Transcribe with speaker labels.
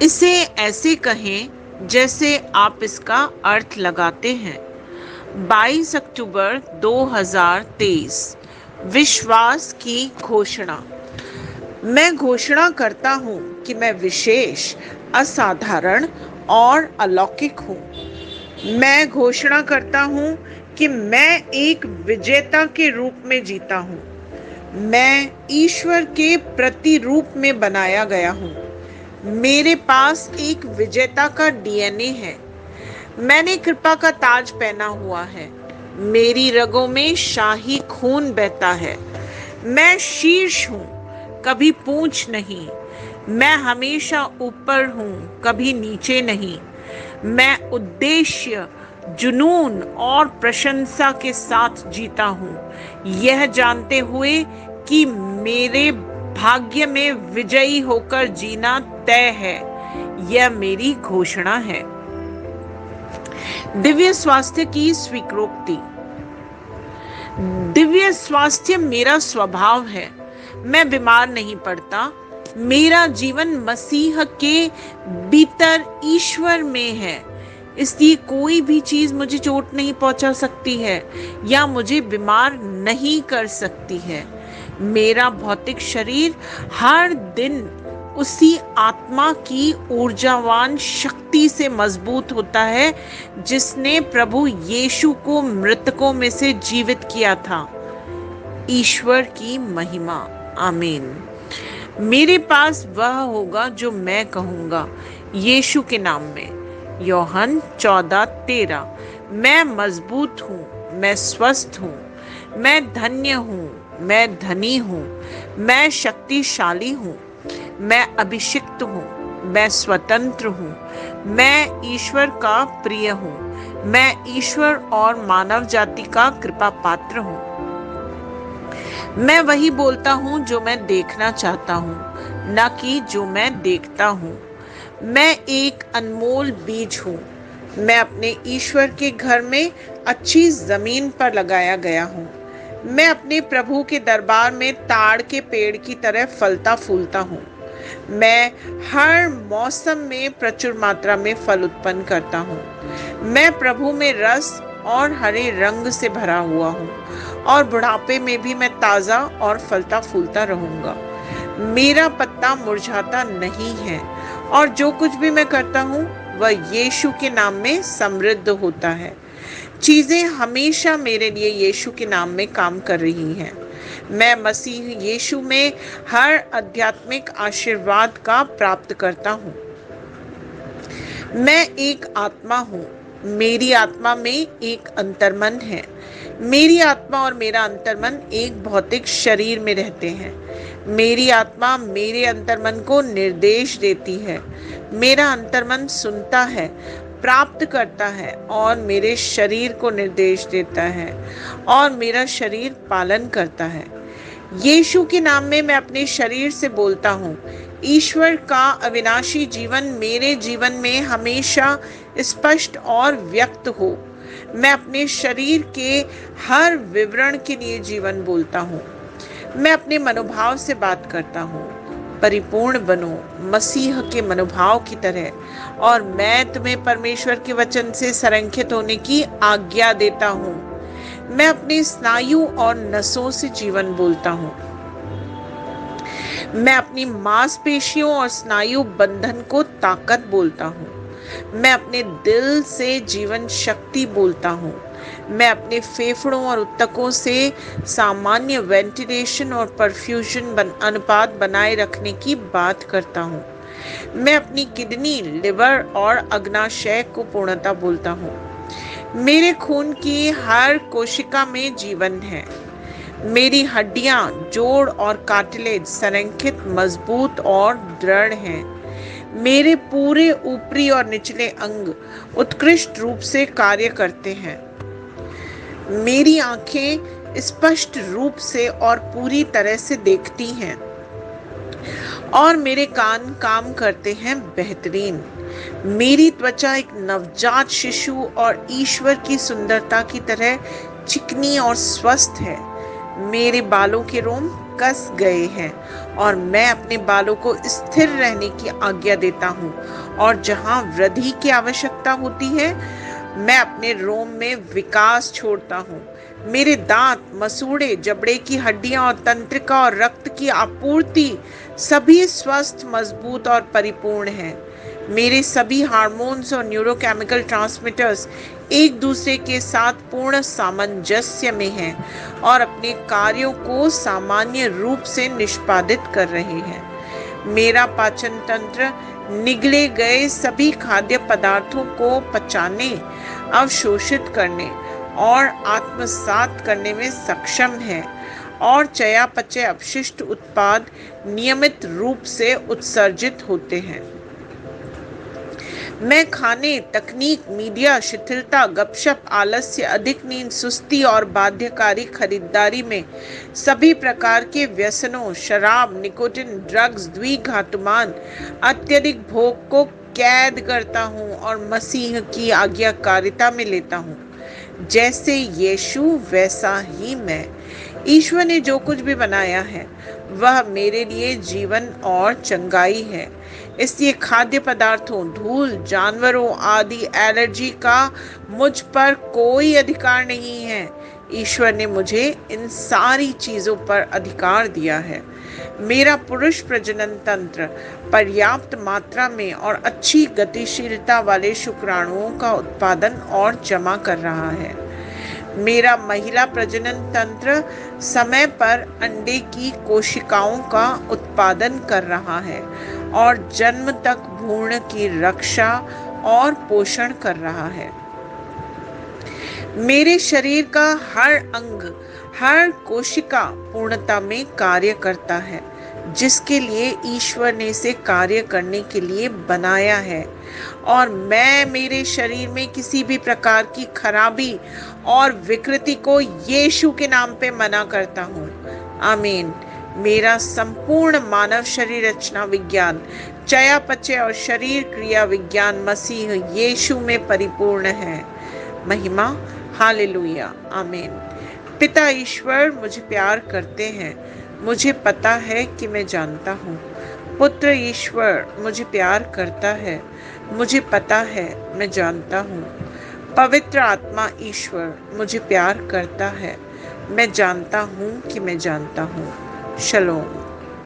Speaker 1: इसे ऐसे कहें जैसे आप इसका अर्थ लगाते हैं। 22 अक्टूबर 2023। विश्वास की घोषणा। मैं घोषणा करता हूँ कि मैं विशेष, असाधारण और अलौकिक हूँ। मैं घोषणा करता हूँ कि मैं एक विजेता के रूप में जीता हूँ। मैं ईश्वर के प्रतिरूप में बनाया गया हूँ। मेरे पास एक विजेता का डीएनए है। मैंने कृपा का ताज पहना हुआ है। मेरी रगों में शाही खून बहता है। मैं शीर्ष हूँ, कभी पूंछ नहीं। मैं हमेशा ऊपर हूँ, कभी नीचे नहीं। मैं उद्देश्य, जुनून और प्रशंसा के साथ जीता हूँ, यह जानते हुए कि मेरे भाग्य में विजयी होकर जीना तय है। यह मेरी घोषणा है। दिव्य स्वास्थ्य की स्वीकृति। दिव्य स्वास्थ्य मेरा स्वभाव है। मैं बीमार नहीं पड़ता। मेरा जीवन मसीह के भीतर ईश्वर में है, इसलिए कोई भी चीज मुझे चोट नहीं पहुंचा सकती है या मुझे बीमार नहीं कर सकती है। मेरा भौतिक शरीर हर दिन उसी आत्मा की ऊर्जावान शक्ति से मजबूत होता है जिसने प्रभु यीशु को मृतकों में से जीवित किया था। ईश्वर की महिमा। आमीन। मेरे पास वह होगा जो मैं कहूंगा, यीशु के नाम में। यूहन्ना 14:13। मैं मजबूत हूँ, मैं स्वस्थ हूँ, मैं धन्य हूँ, मैं धनी हूँ, मैं शक्तिशाली हूँ, मैं अभिषिक्त हूँ, मैं स्वतंत्र हूँ, मैं ईश्वर का प्रिय हूँ, मैं ईश्वर और मानव जाति का कृपा पात्र हूँ। मैं वही बोलता हूँ जो मैं देखना चाहता हूँ, न कि जो मैं देखता हूँ। मैं एक अनमोल बीज हूँ। मैं अपने ईश्वर के घर में अच्छी जमीन पर लगाया गया हूँ। मैं अपने प्रभु के दरबार में ताड़ के पेड़ की तरह फलता फूलता हूँ। मैं हर मौसम में प्रचुर मात्रा में फल उत्पन्न करता हूँ। मैं प्रभु में रस और हरे रंग से भरा हुआ हूँ और बुढ़ापे में भी मैं ताजा और फलता फूलता रहूंगा। मेरा पत्ता मुरझाता नहीं है और जो कुछ भी मैं करता हूँ वह यीशु के नाम में समृद्ध होता है। चीजें हमेशा मेरे लिए यीशु के नाम में काम कर रही हैं। मैं मसीह यीशु में हर आध्यात्मिक आशीर्वाद का प्राप्त करता हूँ। मैं एक आत्मा हूँ। मेरी आत्मा में एक अंतर्मन है। मेरी आत्मा और मेरा अंतर्मन एक भौतिक शरीर में रहते हैं। मेरी आत्मा मेरे अंतर्मन को निर्देश देती है। मेरा अंतर्मन सुनता है, प्राप्त करता है और मेरे शरीर को निर्देश देता है और मेरा शरीर पालन करता है। यीशु के नाम में मैं अपने शरीर से बोलता हूँ, ईश्वर का अविनाशी जीवन मेरे जीवन में हमेशा स्पष्ट और व्यक्त हो। मैं अपने शरीर के हर विवरण के लिए जीवन बोलता हूँ। मैं अपने मनोभाव से बात करता हूँ, परिपूर्ण बनो मसीह के मनोभाव की तरह, और मैं तुम्हें परमेश्वर के वचन से संरक्षित होने की आज्ञा देता हूँ। मैं अपने स्नायु और नसों से जीवन बोलता हूँ। मैं अपनी मांसपेशियों और स्नायु बंधन को ताकत बोलता हूँ। मैं अपने दिल से जीवन शक्ति बोलता हूँ। मैं अपने फेफड़ों और ऊतकों से सामान्य वेंटिलेशन और परफ्यूजन अनुपात बनाए रखने की बात करता हूँ। मैं अपनी किडनी, लिवर और अग्नाशय को पूर्णता बोलता हूँ। मेरे खून की हर कोशिका में जीवन है। मेरी हड्डियां, जोड़ और कार्टिलेज संरेखित, मजबूत और दृढ़ हैं। मेरे पूरे ऊपरी और निचले अंग उत्कृष्ट रूप से कार्य करते हैं। मेरी आंखें स्पष्ट रूप से और पूरी तरह से देखती हैं और मेरे कान काम करते हैं बेहतरीन। मेरी त्वचा एक नवजात शिशु और ईश्वर की सुंदरता की तरह चिकनी और स्वस्थ है। मेरे बालों के रोम कस गए हैं और मैं अपने बालों को स्थिर रहने की आज्ञा देता हूँ, और जहाँ वृद्धि की आवश्यकता होती है मैं अपने रोम में विकास छोड़ता हूँ। मेरे दांत, मसूड़े, जबड़े की हड्डियां और तंत्रिका और रक्त की आपूर्ति सभी स्वस्थ, मजबूत और परिपूर्ण हैं। मेरे सभी हार्मोन्स और न्यूरोकेमिकल ट्रांसमीटर्स एक दूसरे के साथ पूर्ण सामंजस्य में हैं और अपने कार्यों को सामान्य रूप से निष्पादित कर रहे हैं। मेरा पाचन तंत्र निगले गए सभी खाद्य पदार्थों को पचाने, अवशोषित करने और आत्मसात करने में सक्षम है, और चयापचय अपशिष्ट उत्पाद नियमित रूप से उत्सर्जित होते हैं। मैं खाने, तकनीक, मीडिया, शिथिलता, गपशप, आलस्य, अधिक नींद, सुस्ती और बाध्यकारी खरीदारी में सभी प्रकार के व्यसनों, शराब, निकोटिन, ड्रग्स, द्विघातुमान, अत्यधिक भोग को कैद करता हूँ और मसीह की आज्ञाकारिता में लेता हूँ। जैसे यीशु वैसा ही मैं। ईश्वर ने जो कुछ भी बनाया है वह मेरे लिए जीवन और चंगाई है। इसलिए खाद्य पदार्थों, धूल, जानवरों आदि एलर्जी का मुझ पर कोई अधिकार नहीं है। ईश्वर ने मुझे इन सारी चीजों पर अधिकार दिया है। मेरा पुरुष प्रजनन तंत्र पर्याप्त मात्रा में और अच्छी गतिशीलता वाले शुक्राणुओं का उत्पादन और जमा कर रहा है। मेरा महिला प्रजनन तंत्र समय पर अंडे की कोशिकाओं का उत्पादन कर रहा है और जन्म तक भ्रूण की रक्षा और पोषण कर रहा है। मेरे शरीर का हर अंग, हर कोशिका पूर्णता में कार्य करता है, जिसके लिए ईश्वर ने इसे कार्य करने के लिए बनाया है, और मैं मेरे शरीर में किसी भी प्रकार की खराबी और विकृति को यीशु के नाम पे मना करता हूँ। आमीन। मेरा संपूर्ण मानव शरीर रचना विज्ञान, चयापचय और शरीर क्रिया विज्ञान मसीह यीशु में परिपूर्ण है। महिमा, हालेलुया, आमीन। पिता ईश्वर मुझे प्यार करते हैं, मुझे पता है कि मैं जानता हूँ। पुत्र ईश्वर मुझे प्यार करता है, मुझे पता है मैं जानता हूँ। पवित्र आत्मा ईश्वर मुझे प्यार करता है, मैं जानता हूँ कि मैं जानता हूँ। शलोम।